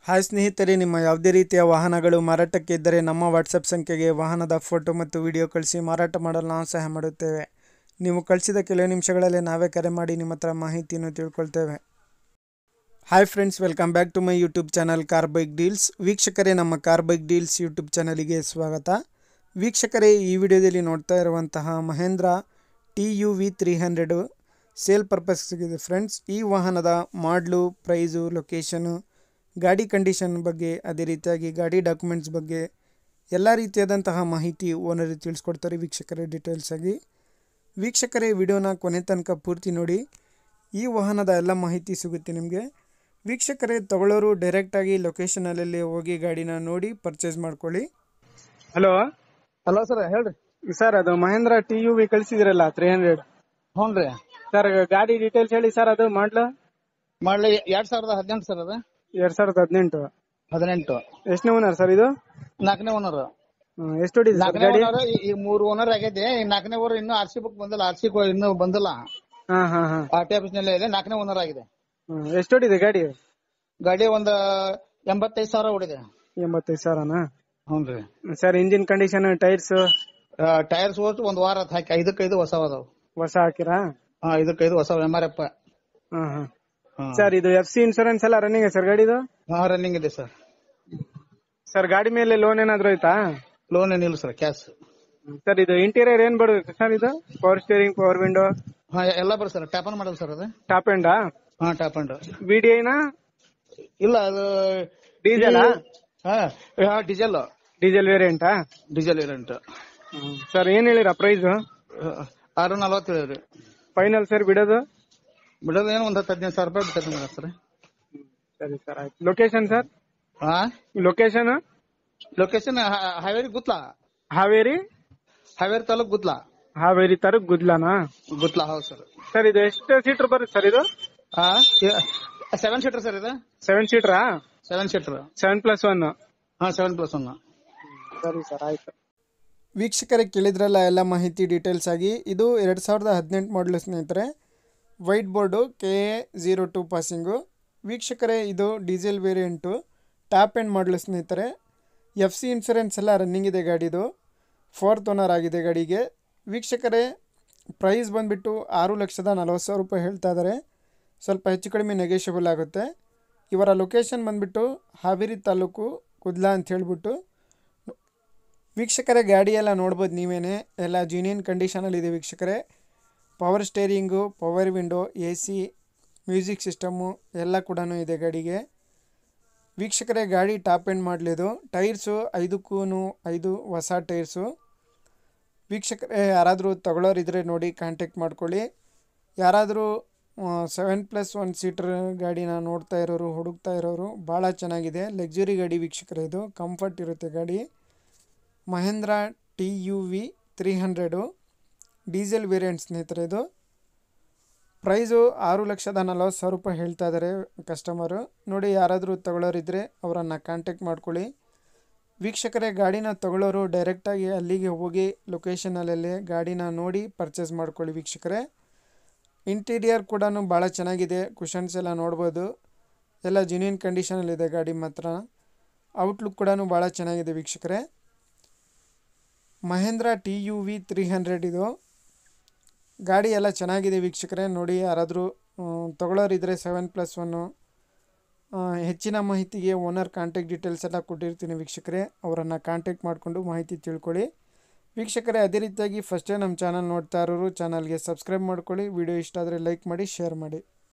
Hi ಸ್ನೇಹಿತರೆ, ನಿಮ್ಮ ಯಾವುದೇ ರೀತಿಯ ವಾಹನಗಳು ಮಾರಾಟಕ್ಕೆ ಇದ್ದರೆ ನಮ್ಮ ವಾಟ್ಸಪ್ ಸಂಖ್ಯೆಗೆ ವಾಹನದ ಫೋಟೋ ಮತ್ತು ವಿಡಿಯೋ ಕಳಿಸಿ ಮಾರಾಟ ಮಾಡಲು ನಾವು ಸಹಾಯ ಮಾಡುತ್ತೇವೆ. ನೀವು ಕಳಿಸಿದ ಕೆಲವು ನಿಮಿಷಗಳಲ್ಲೇ ನಾವೇ ಕರೆ ಮಾಡಿ ನಿಮ್ಮ ಹತ್ರ ಮಾಹಿತಿಯನ್ನು ತಿಳ್ಕೊಳ್ತೇವೆ. Hi friends, welcome back to my YouTube channel car bike deals. ವೀಕ್ಷಕರೇ, ನಮ್ಮ ಕಾರ್ ಬೈಕ್ ಡೀಲ್ಸ್ ಯೂಟ್ಯೂಬ್ ಚಾನಲಿಗೆ ಸ್ವಾಗತ. ವೀಕ್ಷಕರೇ, ಈ ವಿಡಿಯೋದಲ್ಲಿ ನೋಡ್ತಾ ಇರುವಂತಹ ಮಹೇಂದ್ರ TUV 300 ಸೇಲ್ ಪರ್ಪಸ್ ಸಿಗಿದೆ ಫ್ರೆಂಡ್ಸ್. ಈ ವಾಹನದ ಮಾಡಲು, ಪ್ರೈಸು, ಲೊಕೇಶನು, ಗಾಡಿ ಕಂಡೀಷನ್ ಬಗ್ಗೆ, ಅದೇ ರೀತಿಯಾಗಿ ಗಾಡಿ ಡಾಕ್ಯುಮೆಂಟ್ಸ್ ಬಗ್ಗೆ ಎಲ್ಲ ರೀತಿಯಾದಂತಹ ಮಾಹಿತಿ ಓನರ್ ತಿಳಿಸ್ಕೊಡ್ತಾರೆ ವೀಕ್ಷಕರೇ ಡೀಟೇಲ್ಸ್ ಆಗಿ. ವೀಕ್ಷಕರೇ, ವಿಡಿಯೋನ ಕೊನೆ ತನಕ ಪೂರ್ತಿ ನೋಡಿ, ಈ ವಾಹನದ ಎಲ್ಲ ಮಾಹಿತಿ ಸಿಗುತ್ತೆ ನಿಮಗೆ. ವೀಕ್ಷಕರೇ, ತಗೊಳ್ಳೋರು ಡೈರೆಕ್ಟಾಗಿ ಲೊಕೇಶನಲ್ಲೇ ಹೋಗಿ ಗಾಡಿನ ನೋಡಿ ಪರ್ಚೇಸ್ ಮಾಡ್ಕೊಳ್ಳಿ. ಹಲೋ ಹಲೋ ಸರ್, ಹೇಳ್ರಿ ಸರ್, ಅದು ಮಹೇಂದ್ರ TUV ಕಳಿಸಿದ್ರಲ್ಲ 300. ಹ್ಞೂ ರೀ. ಸರ್, ಗಾಡಿ ಡೀಟೇಲ್ಸ್ ಹೇಳಿ ಸರ್. ಅದು ಮಾಡ್ಲಿ 2018 ಸರ್. ಅದು 2018. 18 ಎಷ್ಟನೇ ಓನರ್ ಸರ್ ಇದು? 4ನೇ ಓನರ್. ಎಷ್ಟು ಹೊಡಿದೆ ಸರ್ ಗಾಡಿ? ಈ 3 ಓನರ್ ಆಗೈತೆ. 4ನೇ ಓನರ್ ಇನ್ನೂ RC ಬುಕ್ ಬಂದಿಲ್ಲ. RC ಇನ್ನೂ ಬಂದಿಲ್ಲ. RT ಆಫೀಸ್ ನಲ್ಲೇ ಇದೆ. 4ನೇ ಓನರ್ ಆಗಿದೆ. ಎಷ್ಟು ಹೊಡಿದೆ ಗಾಡಿ? ಗಾಡಿ ಒಂದ್ 85,000 ಹೊಡಿದೆ. 85,000ನಾ? ಹ್ಞೂ ರೀ ಸರ್, ಇಂಜಿನ್ ಕಂಡೀಷನ್, ಟೈರ್ಸ್ ಹೋಟ್ಟು ಒಂದ್ ವಾರ ಹಾಕಿ 5 ಹೊಸ ಅದಾವ. ಹೊಸ ಹಾಕಿರಾ? 5 ಹೊಸ MRF. ಸರ್, ಇದು FC ಇನ್ಶೂರೆನ್ಸ್ ಎಲ್ಲ ರನ್ನಿಂಗ್ ಸರ್ ಗಾಡಿದು? ರನ್ನಿಂಗ್ ಇದೆ ಸರ್. ಸರ್, ಗಾಡಿ ಮೇಲೆ ಲೋನ್ ಏನಾದ್ರು ಆಯ್ತಾ? ಲೋನ್ ಏನಿಲ್ಲ ಸರ್, ಕ್ಯಾಶ್. ಸರ್, ಇದು ಇಂಟೀರಿಯರ್ ಏನ್ ಬರುತ್ತೆ ಸರ್? ಇದು ಪವರ್ ಸ್ಟೇರಿಂಗ್, ಪವರ್ ವಿಂಡೋ ಎಲ್ಲ ಬರುತ್ತೆ sir. Tap on model sir ಅದು. Top end? Top end. VDI-ನಾ? ಇಲ್ಲ, ಅದು ಡೀಸೆಲ್. ಡೀಸೆಲ್ ವೇರಿಯಂಟಾ? Diesel variant. ಸರ್, ಏನ್ ಹೇಳಿರ ಪ್ರೈಸ್? 640 ಹೇಳಿರಿ. ಫೈನಲ್ ಸರ್ ಬಿಡೋದು ಏನು ಒಂದ್ 15,000 ರೂಪಾಯಿ ಬಿಡ್ತೈತೆ ಸರ್. ಸರಿ ಸರ್, ಆಯ್ತು. Location sir? Location Haveri Guttal. Haveri taluk Guttal. Haveri taluk ಗುದ್ಲಾನಾ? ಗುತ್ಲಾ, ಹೌದು ಸರ್. ಸರ್, ಇದು ಎಷ್ಟು ಸೀಟರ್ ಬರುತ್ತೆ ಸರ್ ಇದು? 7 ಸೀಟರ್ ಸರ್ ಇದು. 7 ಸೀಟರಾ? 7 ಸೀಟರ್. 7+1. 7+1. ಸರಿ ಸರ್, ಆಯ್ತು. ವೀಕ್ಷಕರಿಗೆ ಕೇಳಿದ್ರಲ್ಲ ಎಲ್ಲ ಮಾಹಿತಿ ಡೀಟೇಲ್ಸ್ ಆಗಿ. ಇದು 2018 ಮಾಡಲು ಸ್ನೇಹಿತರೆ. White board, KA02 passing. ವೀಕ್ಷಕರೇ, ಇದು ಡೀಸೆಲ್ ವೇರಿಯಂಟು, ಟಾಪ್ ಎಂಡ್ ಮಾಡಲು ಸ್ನೇಹಿತರೆ. FC ಇನ್ಶೂರೆನ್ಸ್ ಎಲ್ಲ ರನ್ನಿಂಗ್ ಇದೆ ಗಾಡಿದು. 4th ಓನರ್ ಆಗಿದೆ ಗಾಡಿಗೆ. ವೀಕ್ಷಕರೇ, ಪ್ರೈಸ್ ಬಂದುಬಿಟ್ಟು 6,40,000 ರೂಪಾಯಿ ಹೇಳ್ತಾ ಇದ್ದಾರೆ. ಸ್ವಲ್ಪ ಹೆಚ್ಚು ಕಡಿಮೆ ನೆಗೋಷಿಯಬಲ್ ಆಗುತ್ತೆ. ಇವರ ಲೊಕೇಶನ್ ಬಂದುಬಿಟ್ಟು ಹಾವೇರಿ ತಾಲೂಕು ಕುದ್ಲಾ ಅಂತ ಹೇಳ್ಬಿಟ್ಟು. ವೀಕ್ಷಕರೇ, ಗಾಡಿ ಎಲ್ಲ ನೋಡ್ಬೋದು ನೀವೇನೆ. ಎಲ್ಲ ಜೆನ್ಯೂನ್ ಕಂಡೀಷನಲ್ಲಿದೆ ವೀಕ್ಷಕರೇ. Power steering, power window, AC, music system ಎಲ್ಲ ಕೂಡ ಇದೆ ಗಾಡಿಗೆ. ವೀಕ್ಷಕರೇ, ಗಾಡಿ ಟಾಪ್ ಎಂಡ್ ಮಾಡಲಿದು. ಟೈರ್ಸು 5 ಹೊಸ ಟೈರ್ಸು. ವೀಕ್ಷಕರೇ, ಯಾರಾದರೂ ತಗೊಳ್ಳೋರಿದ್ರೆ ನೋಡಿ ಕಾಂಟ್ಯಾಕ್ಟ್ ಮಾಡ್ಕೊಳ್ಳಿ. ಯಾರಾದರೂ 7+1 ಸೀಟರ್ ಗಾಡಿನ ನೋಡ್ತಾ ಇರೋರು, ಹುಡುಕ್ತಾ ಇರೋರು, ಭಾಳ ಚೆನ್ನಾಗಿದೆ. ಲಕ್ಸುರಿ ಗಾಡಿ ವೀಕ್ಷಕರೇ, ಇದು ಕಂಫರ್ಟ್ ಇರುತ್ತೆ ಗಾಡಿ. ಮಹೇಂದ್ರ TUV 300 ಡೀಸೆಲ್ ವೇರಿಯಂಟ್ ಸ್ನೇಹಿತರೆ. ಇದು ಪ್ರೈಸು 6,40,000 ರೂಪಾಯಿ ಹೇಳ್ತಾ ಇದ್ದಾರೆ ಕಸ್ಟಮರು. ನೋಡಿ, ಯಾರಾದರೂ ತಗೊಳ್ಳೋರಿದ್ದರೆ ಅವರನ್ನು ಕಾಂಟ್ಯಾಕ್ಟ್ ಮಾಡ್ಕೊಳ್ಳಿ. ವೀಕ್ಷಕರೇ, ಗಾಡಿನ ತಗೊಳ್ಳೋರು ಡೈರೆಕ್ಟಾಗಿ ಅಲ್ಲಿಗೆ ಹೋಗಿ ಲೊಕೇಶನಲ್ಲೇ ಗಾಡಿನ ನೋಡಿ ಪರ್ಚೇಸ್ ಮಾಡ್ಕೊಳ್ಳಿ ವೀಕ್ಷಕರೇ. ಇಂಟೀರಿಯರ್ ಕೂಡ ಭಾಳ ಚೆನ್ನಾಗಿದೆ. ಕುಷನ್ಸ್ ಎಲ್ಲ ನೋಡ್ಬೋದು. ಎಲ್ಲ ಜೆನ್ಯೂನ್ ಕಂಡೀಷನಲ್ಲಿದೆ ಗಾಡಿ ಮಾತ್ರ. ಔಟ್ಲುಕ್ ಕೂಡ ಭಾಳ ಚೆನ್ನಾಗಿದೆ ವೀಕ್ಷಕರೇ. ಮಹೇಂದ್ರ TUV 300 ಇದು ಗಾಡಿ ಎಲ್ಲ ಚೆನ್ನಾಗಿದೆ ವೀಕ್ಷಕರೇ. ನೋಡಿ, ಯಾರಾದರೂ ತಗೊಳ್ಳೋರಿದ್ದರೆ 7+1. ಹೆಚ್ಚಿನ ಮಾಹಿತಿಗೆ ಓನರ್ ಕಾಂಟ್ಯಾಕ್ಟ್ ಡೀಟೇಲ್ಸ್ ಎಲ್ಲ ಕೊಟ್ಟಿರ್ತೀನಿ ವೀಕ್ಷಕರೇ. ಅವರನ್ನು ಕಾಂಟ್ಯಾಕ್ಟ್ ಮಾಡಿಕೊಂಡು ಮಾಹಿತಿ ತಿಳ್ಕೊಳ್ಳಿ. ವೀಕ್ಷಕರೇ, ಅದೇ ರೀತಿಯಾಗಿ ಫಸ್ಟೇ ನಮ್ಮ ಚಾನಲ್ ನೋಡ್ತಾ ಇರೋರು ಚಾನಲ್ಗೆ ಸಬ್ಸ್ಕ್ರೈಬ್ ಮಾಡ್ಕೊಳ್ಳಿ. ವಿಡಿಯೋ ಇಷ್ಟ ಆದರೆ ಲೈಕ್ ಮಾಡಿ, ಶೇರ್ ಮಾಡಿ.